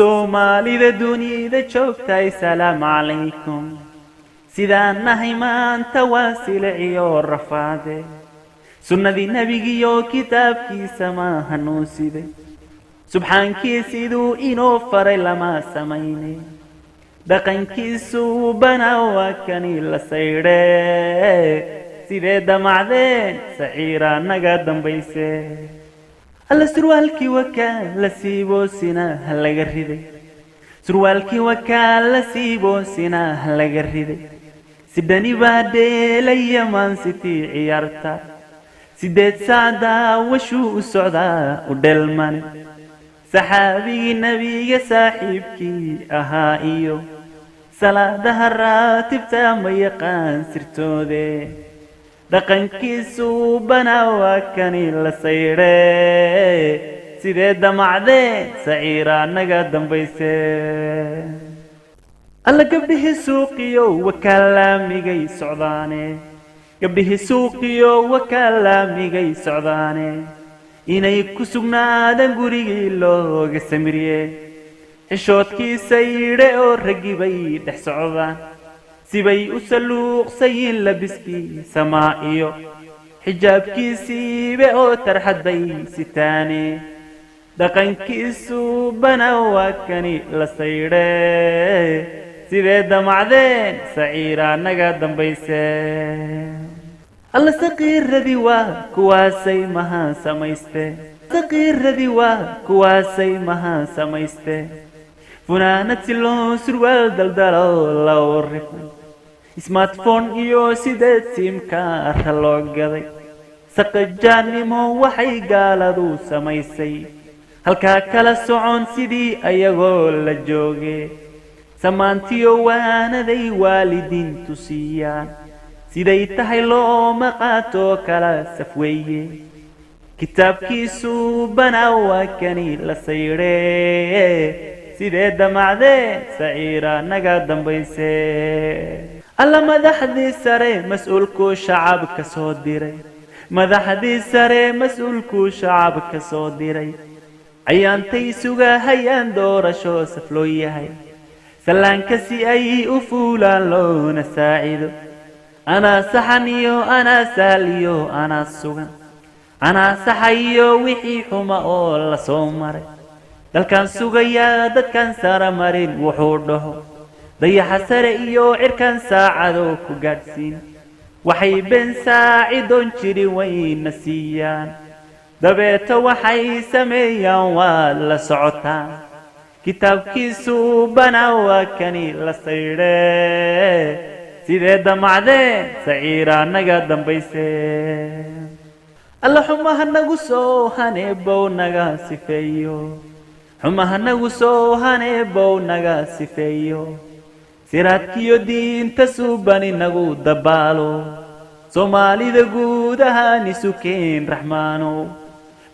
Somali da dunida joogtay salaam calaykum sidaan nahay maanta waa silciyo rafaade sunnadii nabigiyo kitaabkiisa ma hanuunside subxaankiisiduu inoo faray lama samayne dhaqankiisu bana waa kani la saydhe sidee damacdeen saciira naga dambayse alla surwaalkii wakaa la siiboo sinaa laga riday surwaalkii wakaa la siiboo sinaa laga riday sidani baa dheelaya maansitii ciyaarta sideed saacdaa washuu u socdaa u dhelmane saxaabigii nabiga saaxiibkii ahaa iyo salaadaha raatibta ma yaqaan sirtoode dhaqankiisu bana waa kani la saydhe sidee damacdeen saciira naga dambayse alla gabdhihii suuqiyo wakaalaamigay socdaane gabdhihii suuqiyo wakaalaamigay socdaane inay ku sugnaadaan gurigii looga samirye xishoodkiisa yidhe oo raggii bay dhex socdaan sibay u saluuqsayiin labiskii samaa iyo xijaabkiisiibe oo tarxad bay sitaane dhaqankiisu bana waa kani la saydhe sidee damacdeen saciira naga dambayse alla saqiiradii waa kuwaasay maha samayste saqiiradii waa kuwaasay maha samayste funaanad si loo surwaal daldalo loo rifay smartphone iyo sideed simkaara loo gaday saqajaannimo waxay gaaladu samaysay halkaa kala socon sidii ayagoo la jooge samaantiyo waanaday waalidiintu siiyaan siday tahay looma qaatoo kala safweeye kitaabkiisu bana waa kani la saydhe sidee damacdeen saciira naga dambayse alla madaxdii sare mas-uulkuu shacabka soo diray madaxdii sare mas-uulkuu shacabka soo diray ayaantay sugahayaan doorasho saf loo yahay sallaanka si ay u fuulaan loona saacido anaa saxan iyo anaa saal iyo anaa sugan anaa saxayo wixii xuma oo la soo maray dalkan sugayaa dadkan sara marin wuxuu dhaho dayaxa sare iyo cirkan saacado ku gaadhsiin waxay been saacidoon jirin wayna siiyaan dabeeta waxay sameeyaan waad la socotaan kitaabkiisu bana waa kani la saydhe sidee damacdeen saciira naga dambayse alla xumaha nagu soo haneebow naga sifeeyo xumaha nagu soo haneebow naga sifeeyo siraadkiyo diinta suubani nagu dabaalo soomaalida guud ahaan isukeen raxmaano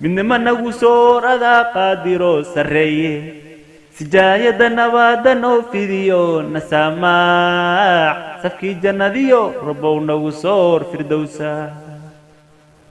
midnimo nagu soo radaa qaadiro sarreeye sijaayada nabada noo fidiyo nasamaax safkii jannadiyo rabbow nagu soor firdowsa